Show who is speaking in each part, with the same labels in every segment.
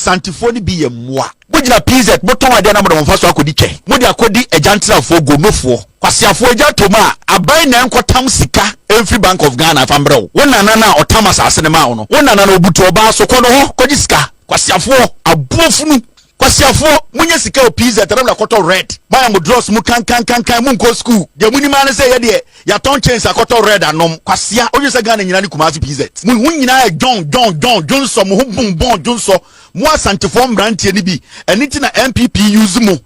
Speaker 1: asantifo ni bi ye mmoa bugina PZ moton ade na mo de mfa so akodi twe mo de akodi ajantrafo gomofo kwasiafo ajatoma aban na enkotam sika every Bank of Ghana fambrɛ wona na otama asase ne ma wo no wona na obutu oba so kodo ho kodi sika kwasiafo abuofunu kwasiafo munye sika o PZ na koto red buy mo dross mu kan mu nko school de muni ma ne se ye de ya ton chains akoto red anom kwasia oje se Ghana nyina ni Kumasi PZ mu nyina John so mo ho bon John so mo asantifo mbrantie ni bi eniti na MPP use mo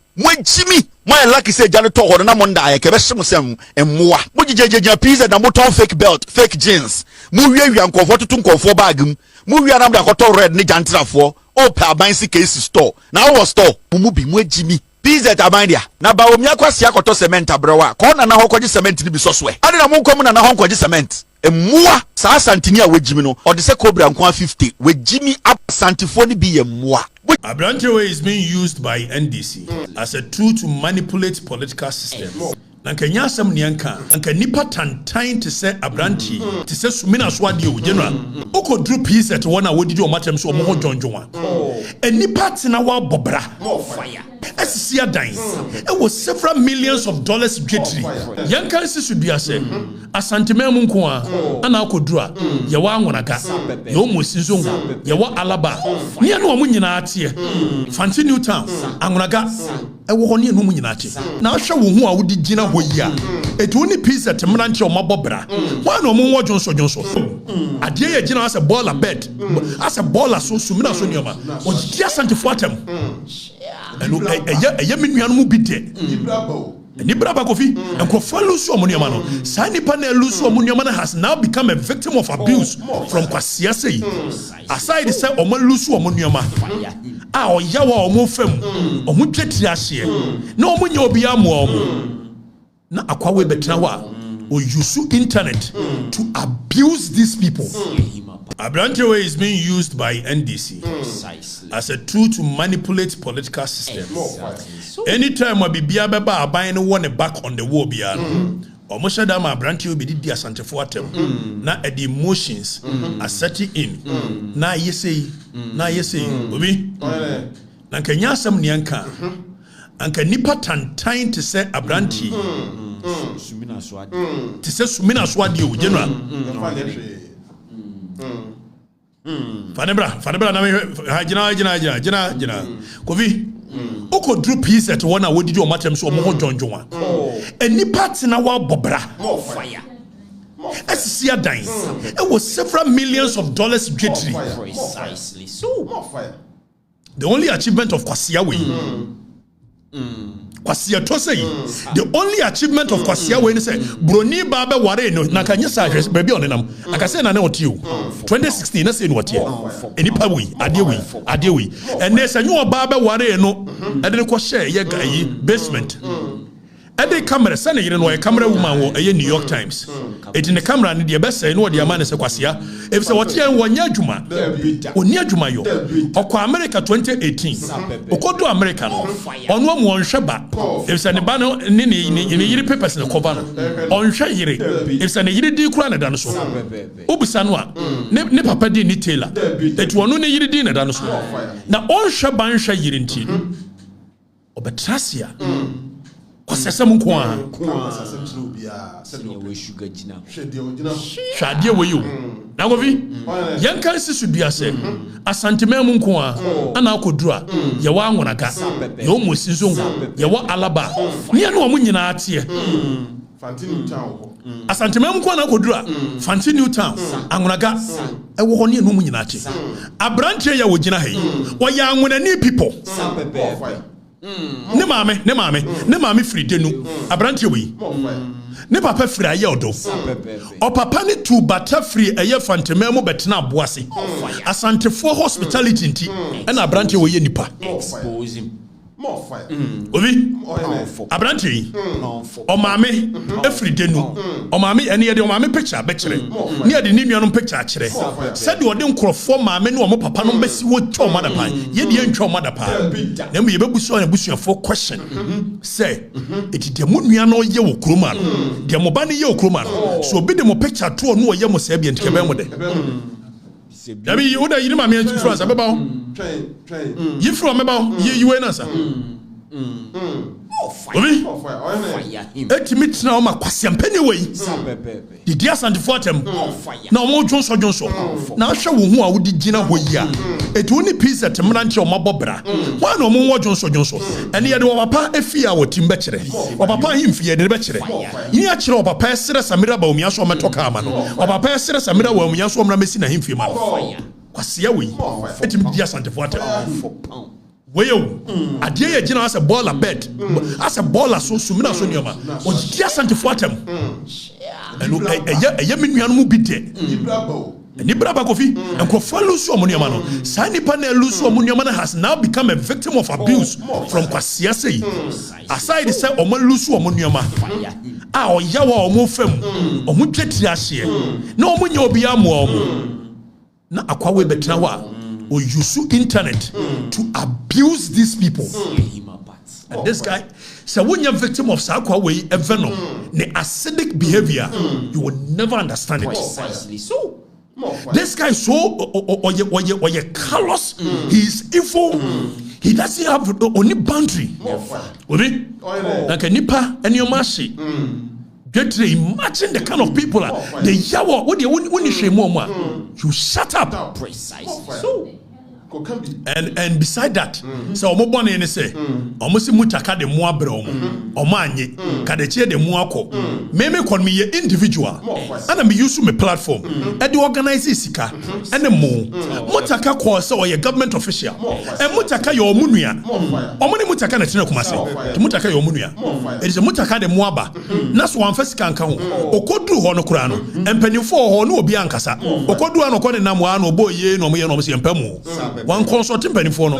Speaker 1: jimi mo lucky say jale to hodo na mo nda ayeke be hye sem emmoa mo gigegeja PZ na mo ton fake belt fake jeans mo wiawia nkofo tutu nkofo bag mo wia na mo akoto red ni jantrafo o pa abansi case store na wo store mo bi mo jimi PZ abandia na ba omia kwase akoto cement abrewa ko na hokoji cement ni bi soswe ade na mo nkom na hokoji cement emmoa sa santini a wejimi no o de se cobra nko 50 wejimi up santifo ni bi emmoa.
Speaker 2: Abrantewe is being used by NDC as a tool to manipulate political systems. Nankanya asem nianka anka nipa tantan te se abranti te se sumina so ade o general okodru PZ te wona wodidi o matem so o mo jonjonwa nipa tena wa bobra fire asisia dan it was several millions of dollars getri yankan sisu bia se asantemam nko a ana akodru a ye wa anwonaga ye o mosinso ngo ye wa alaba ne no mo nyina ate fanti new town anwonaga ewo ho ne no mo nyina ate na ahwe wo hu a wodi gina ho yi a etu ni PZ temra nche o mabobra wa no mo wo jonso ade ye gina as a baller bed as a baller so sumina so nioma o dia santifo atem eno eye menuanu mu bide ni braba kofi enkrofo lusu omunioma no sa nipa na lusu omunioma na has now become a victim of abuse from kwasia sei aside say omo lusu omunioma a oyawa omo fam omo twetri ahye na omo nya obi amo na akwawe betra wa o use internet to abuse these people. Abrantewe is being used by NDC as a tool to manipulate political systems. Anytime Wabibia Baba Abayan won a back on the war bia Omosha Dama Abrantewe be di asantefo atem na the emotions are setting in na yesei obi na kanya asem nianka anka nipa tantan te se abranti te se sumina so ade o general Fanebra na jina kofi okodru PZ te wona wodidi o matem so o mo jonjonwa enipa tena wa bobra fire asisia dan it was several millions of dollars getri precisely so the only achievement of Kwasia we Kwasia to say the only achievement of Kwasia we say broni baba ware no na kanya sa baby onenam aka say na oti o 2016 na say no oti enipa we ade we and they say you baba ware no e de ko share ye gayi basement ade camera say na yire no camera woman wo e New York Times it in the camera ne de be say no de amane say Kwasia if say what yan wonya adwuma oni adwuma yo okwa America 2018 okodo America no ono mo onhwe ba if say ne ba no ne yire papers ne cover no onhwe yire if say ne yire di kura na da no so obusa no a ne papa di ni Taylor it wono ne yire di na da no so na onhwe ba nhwe yire nti obetrasia Kwasesem nko a shade we you na govi yankan sisu bia se asantemam nko a ana akodru a ye wa anwonaga ye o mosinso ngo ye wa alaba ne no mo nyina ate
Speaker 3: Fanti New Town
Speaker 2: asantemam nko na akodru a Fanti New Town anwonaga ewo ho ne no mo nyina ate abrantie ya wo gina ha yi wo ya anwonani people ne mame free denu abrantie we ne papa free aye odo o papa ne tu bata free aye fantemam betena aboase asantefo hospitality nti na abrantie we ye nipa expose him more fire obi abrantie o mame efree denu o mame ene ye de o mame picture be kire ne ye de ni nuanom picture kire said de nkrofo mame ne o mo papa no besi wo twa o madapan ye de ntwa o madapan na me ye bebuso na busuafo question say it de mo nua no ye wo kroma no de mo ba ne ye wo kroma no so obi de mo picture to no ye mo sa bi ntike be mo de Dabi oda yiri ma me influence abeba ho.
Speaker 3: Train.
Speaker 2: Yi from abeba yi we na sa. Obi. Etimi tena o ma kwasem pani we. Di dia santifo atem. Na o mo dwonso. Na ahwe wo hu a wodi gina ho yi a. Etu oni peace temra nche o mabobra. Wa na o mo dwonso. Ene ye de wo papa efi a wotim be kire. Wo papa himfie de be kire. Yi a kire wo papa esere samira ba omia so metoka ama no. Wo papa esere samira wa omia so omra mesi na himfie ma. Kwasea we. Etimi dia santifo atem. Weyo adie ye gina as a baller bed as a baller so sumina so nioma o dia santifo atem eno eye menuanu mu bi de ni braba kofi enkofo lusu omunioma no sa nipa na lusu omunioma na has now become a victim of abuse from kwasea sei aside say omo lusu omunioma a oyawa omo fam omo twetiri ahye na omo nya obi amo na akwawe betra wa or use internet to abuse these people. And this guy, so when you're a victim of Sakwa a venom, the acidic behavior, you will never understand it.
Speaker 4: Precisely so.
Speaker 2: This guy is so callous, he is evil, he doesn't have any boundary. Like a nipa and your mercy. Get to imagine the kind of people the yawa when you shame you shut up.
Speaker 4: Precisely so.
Speaker 2: And beside that, so omo bone ne say omo si mutaka de mo abre omo anye ka de che de mo akọ me kon me individual and me use my platform and the organize sika and mo mutaka ko say o ye government official and mutaka your omunua omo ne mutaka na tena kuma se mutaka your omunua it is mutaka de mo aba na so wan fasika nka ho okodu ho no kura no empanifo ho no obi ankasa okodu an okọ ne nam wa no oboye no mo ye no mo se empamu one consulting penifo no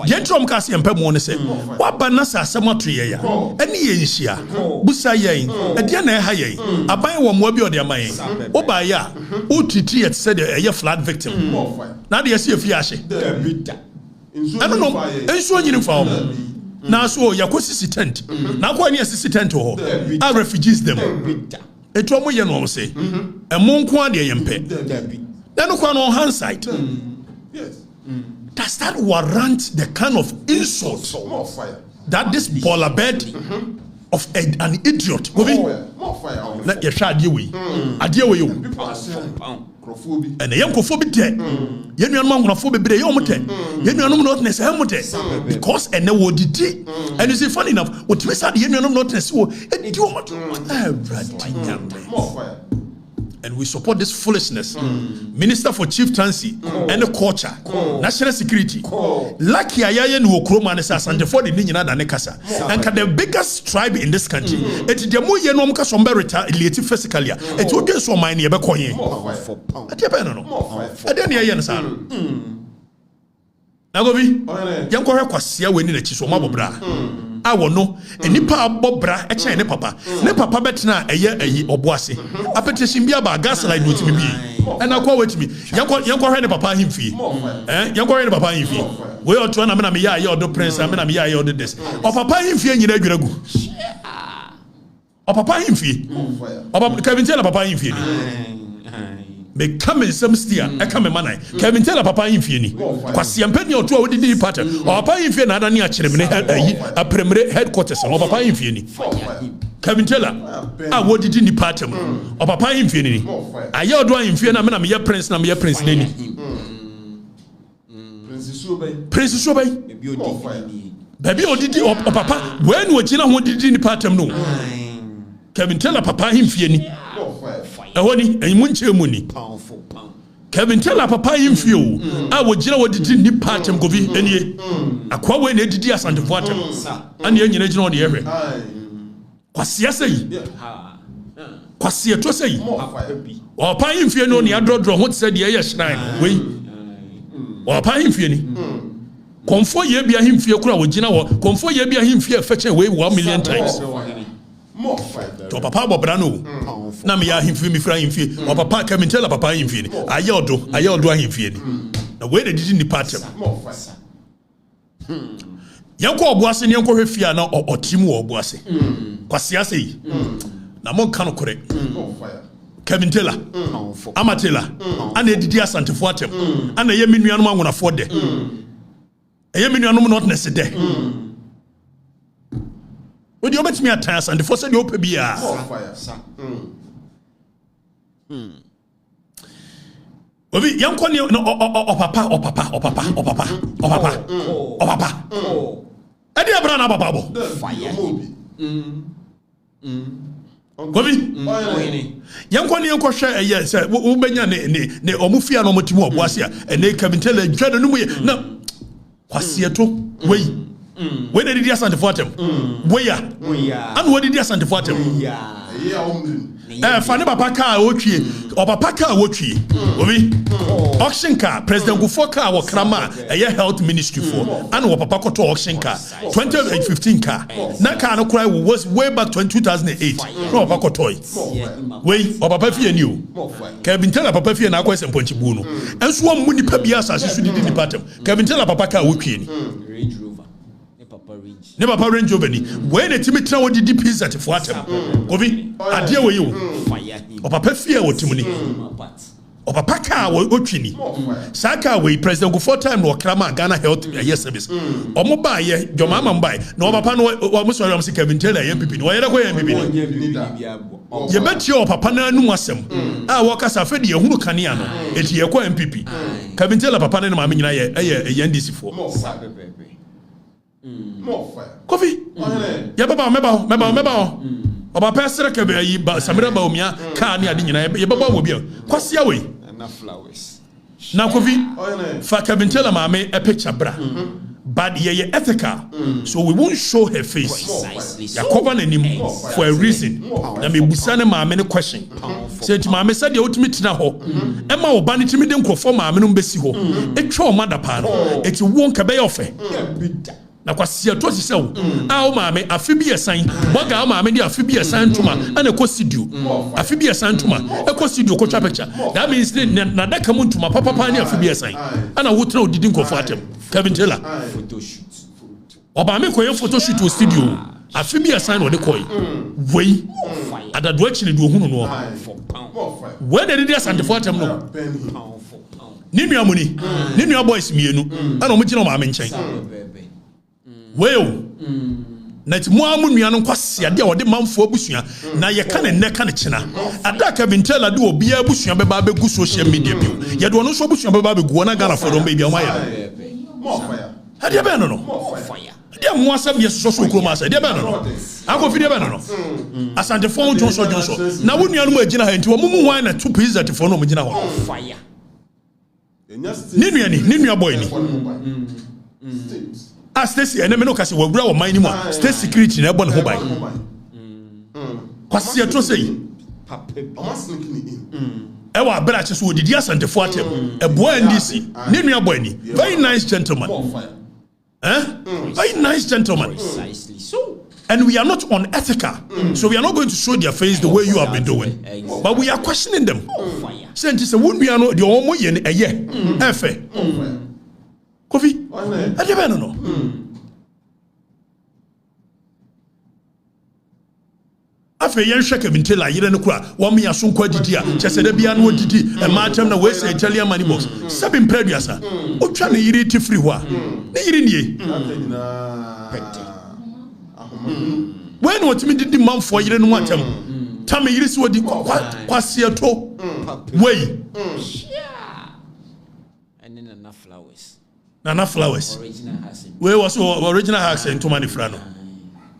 Speaker 2: yentrom ka se empamu ne se waba na sa asem atoye ya ene ye nhia busa yen e dia na ha yen aban wo mo bi ode aman yen oba ya utiti et said e flood victim na de se afi ahye I don't know enso nyini fa na so yakosisi tent na kwa ni asisi tent ho a refugees them eto mo ye no se e mo nko ade yempe na no kwa no hindsight yes. Does that warrant the kind of insult that this baller bed of an idiot go be? Let your child you we. Adie we you. And the young cophobia de. Yen man graphobe be yomote. Yen notness hemote. Because and no would it. And you see funny enough, what we said yen notness wo e do and we support this foolishness. Minister for Chieftaincy and the culture, national security. Lucky ayaye no kroma ne sasante for the nyina da ne kasa. And the biggest tribe in this country. Eti de mo ye no mka so mberita relate physically. Eti o dey so mine ye be konye. Ati e be no. Ade ne ye ne sa no. Nagobi. Yan ko hwe kwasea we ni na chi so mabobra. Awo no enipa abobra e chen ne papa betena eye oboase apetition bia ba gas like no timi bi and akwa wetimi yanko hwe ne papa himfie yanko hwe ne papa himfie we oto na me na me ya ye odo prince me na me ya ye odo this o papa himfie nyina adwiragu o papa himfie o papa Kevin tell papa himfie ni me come in some steer e come manai Kevin tell papa himfie ni kwase ampani oto a wodi pattern o papa himfie na ada ne a kyerem ne a premier headquarters o papa himfie ni Kevin tell a wodi ni pattern o papa himfie ni aye odo himfie na me na me ya prince na me ya prince ni Prince Sobey baby odidi o papa when wo gina ho didi ni pattern no Kevin tell papa himfie ni ehoni enmunche mu ni Kevin tell papa himfie o a wo gina wo didi ni pattern govi enie akwa we na didi asantefo atem ane nyina gina o de ehwe kwase asai kwase to sai o papa himfie no ne adrodro ho tse de ye shrine we o papa himfie ni konfo ye bia himfie kura wo gina wo konfo ye bia himfie feche we 1 million times to papa bobra no na me ya himfie mi fra himfie o papa Kevin tell papa himfie ni ayodo himfie ni na we de didi ni pattern yanko obuase ni yanko hwefia na otimu obuase kwase ase na mo kan kore Kevin Taylor Amatela ana edidi asantefo atem ana ye menuanom anwonafo de ye menuanom not necessary we dey obetimi atan asantefo se dey opa bia obi yanko ne opapa edi abra na papa bo
Speaker 4: fire
Speaker 2: Gobi yanko ne yanko hwe eye se wo benya ne omufia no motimo oboase a ene Kevin Taylor dwada no mu ye na kwasieto wei we na didi asante for atem we ya anu we didi asante for atem fane papa car otwie o papa car otwie obi auction car president Gufo car wo krama eye health ministry for anu papa koto auction car 2015 car na car no cry was way back 2008 no papa koto we o papa fie ni o Kevin Taylor papa fie na akwese mponchi bu no enso wo mu nipa bia asase su didi nipa atem Kevin Taylor papa car otwie ni ne papa Range Rover ni we na timi tra wo didi pizza te fo atem obi ade we yo o papa fie wo timuni o papa ka wo otwini saka we president go for time no krama Ghana health service o mo ba ye joma ma mbai na o papa no o mo so am se Kevin Taylor MPP no ye da ko MPP ni ye beti o papa na anu asem a wo kasa fe de ehunu kanea no eti ye ko MPP Kevin Taylor papa na ma me nyina ye NDC fo Kofi ya baba meba o ba pesere ke yi Samira ba omia ka ne ade nyina ye baba wo bia kwasia we
Speaker 4: na flowers
Speaker 2: na Kofi fa Kevin Taylor ma me a picture bra but ye ethical so we won't show her face ya cover nanim for a reason na me busane ma me ne question say ti ma me said the ultimate tina ho e ma wo ba ne timi de nkrofo ma me no mbesi ho etwa o mada pa no eti won ka be ye ofe na kwasia to si sew a o maame afi bi esan boga o maame di afi bi esan tuma ana ko studio afi bi esan tuma e ko studio ko twa picture that means na daka mu tuma papa ni afi bi esan ana wo tra odidi nkofo atem Kevin Taylor
Speaker 4: photo shoot
Speaker 2: o ba me ko ye photo shoot o studio afi bi esan no de koy wei adado akini do hunu no we de didi asante fo atem no ni nua muni ni nua boys mienu ana o mo gina o maame nchen well na ti mo amu nua no kwase ade a wode manfo abusua na ye ka ne ne ka ne chena ada Kevin Taylor de obi abusua be ba begu social media bi ye de ono so abusua be ba begu na Ghana for don baby am aye ade be no ade mo asem ye so kro ma ade be no akọ fi de be no asante fo Johnson na wo nua no ma gina ha nti wo mu wan na two pizza te fo no mo gina ho ni nua boy ni Stacy and no kasi wagura wo man ni mu state security na ebo ne ho bai kwase to say e wa bra che so odidi asante fo atem e boy NDC ni nua boy ni very nice gentleman very nice gentleman
Speaker 4: precisely so
Speaker 2: and we are not unethical so we are not going to show their face the way you have been doing but we are questioning them say nti say won nua no de omo ye ne eye efe Kofi ade be no afa yen hwe Kevin Taylor yire ne kura wo me yaso nkwa didi a chese da bia no didi e ma atem na we say Italian money box 7 preduasa o twa ne yire ti free ho a ne yire nie when what me didi manfo yire no atem tam yire si wodi kwase to wey Nana Flowers. We was original accent to Manifrano.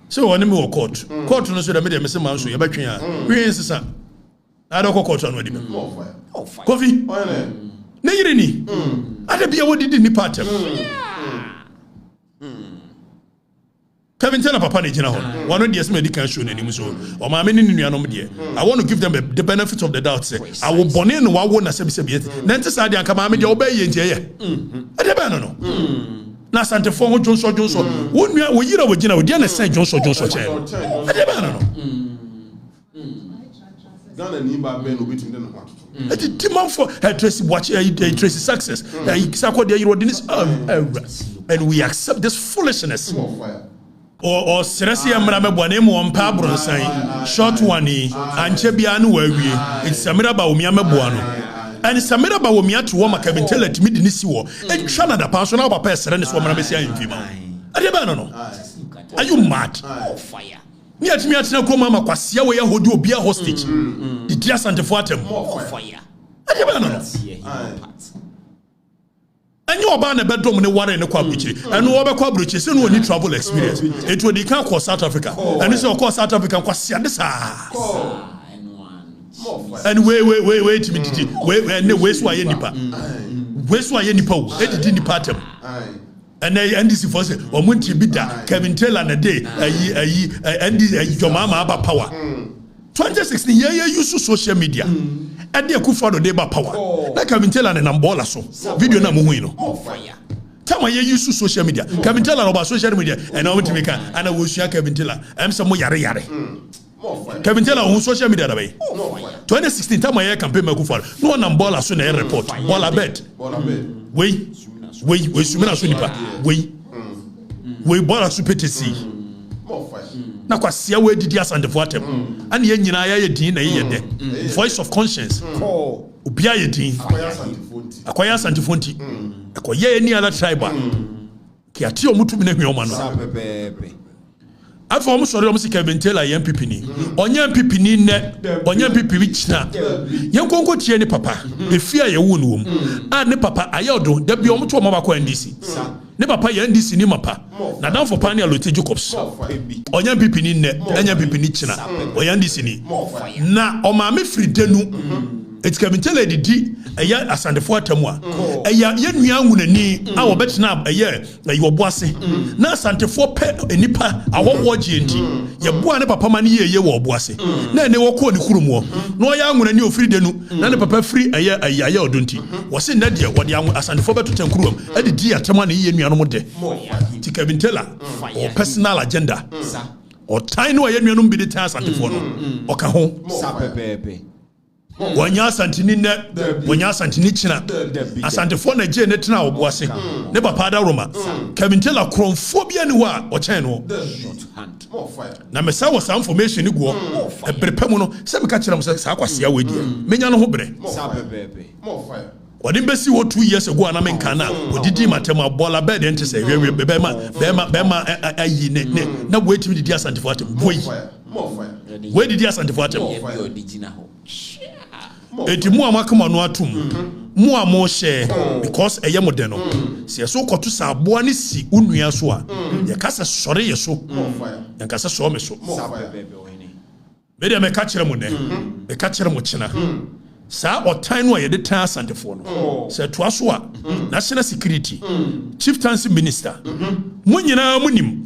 Speaker 2: So when me court no so da me dey me say man so ye betwen a. We insisa. Na do court no di me. Kofi. Na yire ni. Ada bia wodi di ni patem. Kevin Taylor papa na gina ho. One of the yes medical show na nim so. O ma me ni nuanom de. I want to give them the benefit of the doubt say I will born in wa wo na sebi. Na nti sa de anka ma me de obaye nti eye. Ade ba no. Na sante fo ho Johnson. Wo nua wo yira wo gina wo de na say Johnson che. Ade ba no.
Speaker 3: Ghana ni ba ben obitim de no kwato.
Speaker 2: Ati demand for Tracy watch Tracy success. Sakwa de yiro dinis and we accept this foolishness. or seresi amra meboa na mo mpa abronsan short one anche bia no wawie it's samira ba omia meboa no and samira ba omia to wo maka Kevin me di ni si wo e twa na da pa so na ba pa sere ne so mra mesi anfima ade ba no are you mad
Speaker 4: Fire.
Speaker 2: ni atimi atena ko mama kwase we ya hodi obi a hostage di dia santefo atem
Speaker 4: Fire.
Speaker 2: ade ba no Any oba na bedroom ne ware ne kwa buchiri eno wo be kwa buchiri se no oni travel experience it would can call South Africa and say call South Africa kwa sia de sa and wait me didi we so aye nipa wo edidi nipa atem and NDC for say omunti bi da Kevin Taylor na day ayi NDC your mama aba power 2016 yeah use social media and they could follow the power like Kevin Taylor and Nambola so video na muhuino time I use social media Kevin Taylor about social media and I want to make and I will share Kevin Taylor I'm some yare Kevin Taylor on social media that way 2016 time I campaign me follow no Nambola so na report bola bet we sumina so nipa we bola so petisi na kwasia we didi asandefo atem ana ye nyina ya din na ye de voice of conscience obia ye din akwaya asandefo nti akoye ni ala tribe ki ati omutumi na hwe no afọ sori si Kevin Taylor ye MPP ni onye MPP ni ne onye MPP bi china ye nkonko tie ni papa efia ye wu no a ne papa ayodo da bi omuto omaba kwa NDC ne papa ye NDC ni mapa na dan for panel Lotte Jacobs onye MPP ni ne onye MPP ni china onye NDC ni na omame fridenu it's Kevin Taylor didi eya asandefo atamwa eya ye nua nwunani a wo betina eya yo boase na asandefo pe enipa awowo gienti ye boa ne papa ma ne ye wo boase na ne wo ko ne kurumo na oya nwunani ofiri denu na ne papa firi eya odonti wo se na de wo de asandefo betoten kurum adidi atamwa ne ye nua no de ti Kevin Taylor o personal agenda o time no ye nua no bi de tan asandefo no o ka ho
Speaker 4: Sapepepe.
Speaker 2: Wanya santini ne wanya santini china asantefo na je ne tena oboase ne papa da Roma Kevin Taylor kronfobia ni wa o chen no na mesa wo some information ni go e prepare mu no se me ka kire mo se sa kwasea we die menya no ho bre wadi mbesi wo 2 years ago na menka na odidi matema bola bed ente se hwe bema ayi ne na wo etimi didi asantefo atem boy we didi asantefo atem eti mu amakama no atum mu amo hye because eye modern no se so koto sa aboa ne si unua so a ye kasa sore ye so ye kasa so me so me de me ka kire mu ne me ka kire mu kina sa otan no ye de tan asantefo no se to aso a national security chieftaincy minister mu nyina munim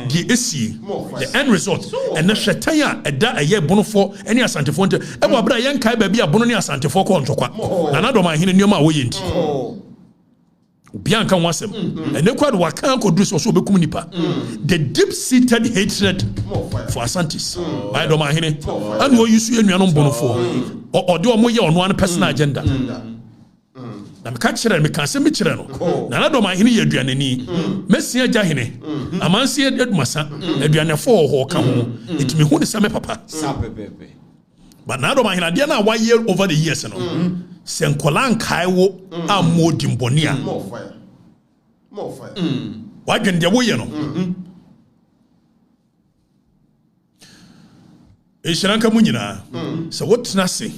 Speaker 2: di esi the end result and na hwetan a eda eye bonofo ene asantefo nte e bo abra ye nkai ba bia bono ne asantefo ko ntokwa na na do ma hene nioma wo ye nti bianca wasem ene kwad wakan ko du so obekum nipa the deep seated hatred for Asantis by do ma hene and wo yusu enuanom bonofo o de o mo ye ono an personal agenda na me ka kire me kan se me kire no na do ma hene ye aduanani mesia gya hene amanse edumasa aduanefo ho ka ho etimi hu ne same papa but na do ma hene de na wa year over the years no senkolan kaiwo amodi mbonia more fire wagen de wo ye no Eshiranka munyina so what na say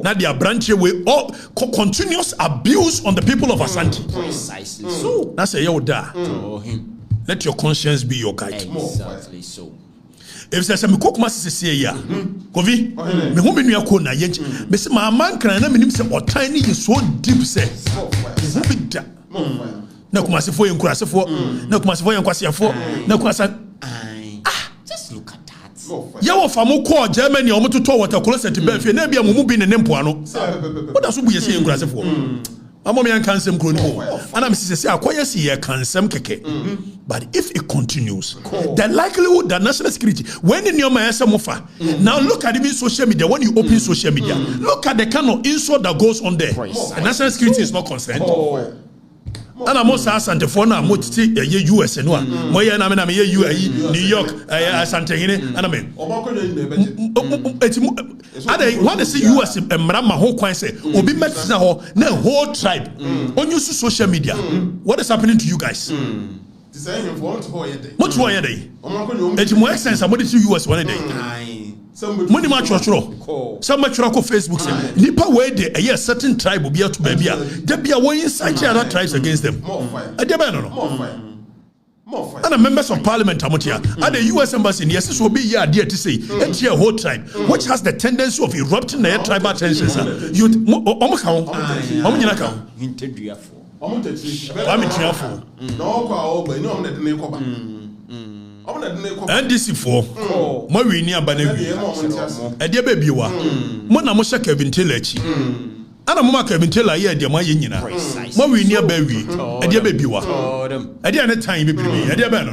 Speaker 2: na dia branch we all continuous abuse on the people of Asante
Speaker 4: Precisely so.
Speaker 2: na say you da let your conscience be your guide
Speaker 4: Exactly so.
Speaker 2: if say me kokuma sese ya kovi me hu me nua ko na ye me se ma man kran na menim se otan ni so deep say hu bi da na kuma se fo yenkurasefo na kuma se fo yenkwasiafo na kuma sa
Speaker 4: Just look at that.
Speaker 2: yawo famo ko Germany o mototo water closet be fe na bia mo mu bi ne mpo ano oda so bu yesi yenkurasefo amom yan kansem kro ni ho ana me sese akoye si ye kansem keke but if it continues the likelihood that national security when in your mofa now look at even social media when you open social media look at the kind of insult that goes on there and national security is not concerned ana mo sa asantefo na mo titi ye US no a mo ye na me na me ye New York asantehene ana me ade what is US emra ma ho kwan say obi metina ho na whole tribe on use social media what is happening to you guys what to ye dey eti mo essence amodi to US one day money ma choro some ma choro ko Facebook say nipa we dey a certain tribe obi ato ba bia da bia wo incite other tribes against them ade ba no and the members of parliament amotia at the US embassy yes will be here there to say a whole tribe which has the tendency of erupting their tribal tensions you omka omnyina ka
Speaker 4: Inteduafo.
Speaker 2: NDC for mo wi ni aba na wi e de ba biwa mo na mo hye Kevin Taylor chi ana mo ma Kevin Taylor ye de mo ye nyina mo wi ni aba wi e de ba biwa e de na time bibiri e de ba no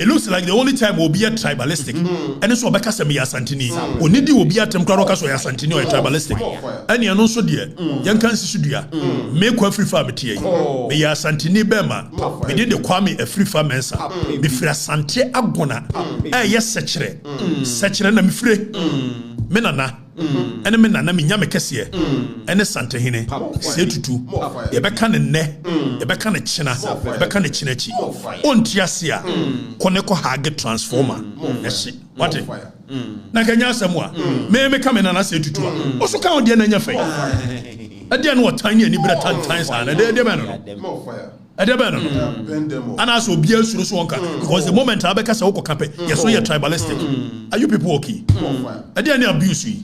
Speaker 2: it looks like the only time will be a tribalistic and so obeka se me yasantini onidi obi atem kra roka so yasantini or tribalistic and you know so there yan kan sisudua me kwa free farm tie me yasantini bema me de kwame a free farm mensa me free asante agona yes sechere na me free me nana ene me nana me nyame kese ene santehene se tutu ye beka ne ye beka ne china ye beka ne chinachi ontiase a koneko hage transformer eshi what na kanya asemwa me ka me nana se tutu a oso ka ode na nya fe ade na otanye ni bra times and ade be no ade be no ana so bia suru so onka because the moment abeka se wo kokape yeso ye tribalistic are you people okay ade na abuse you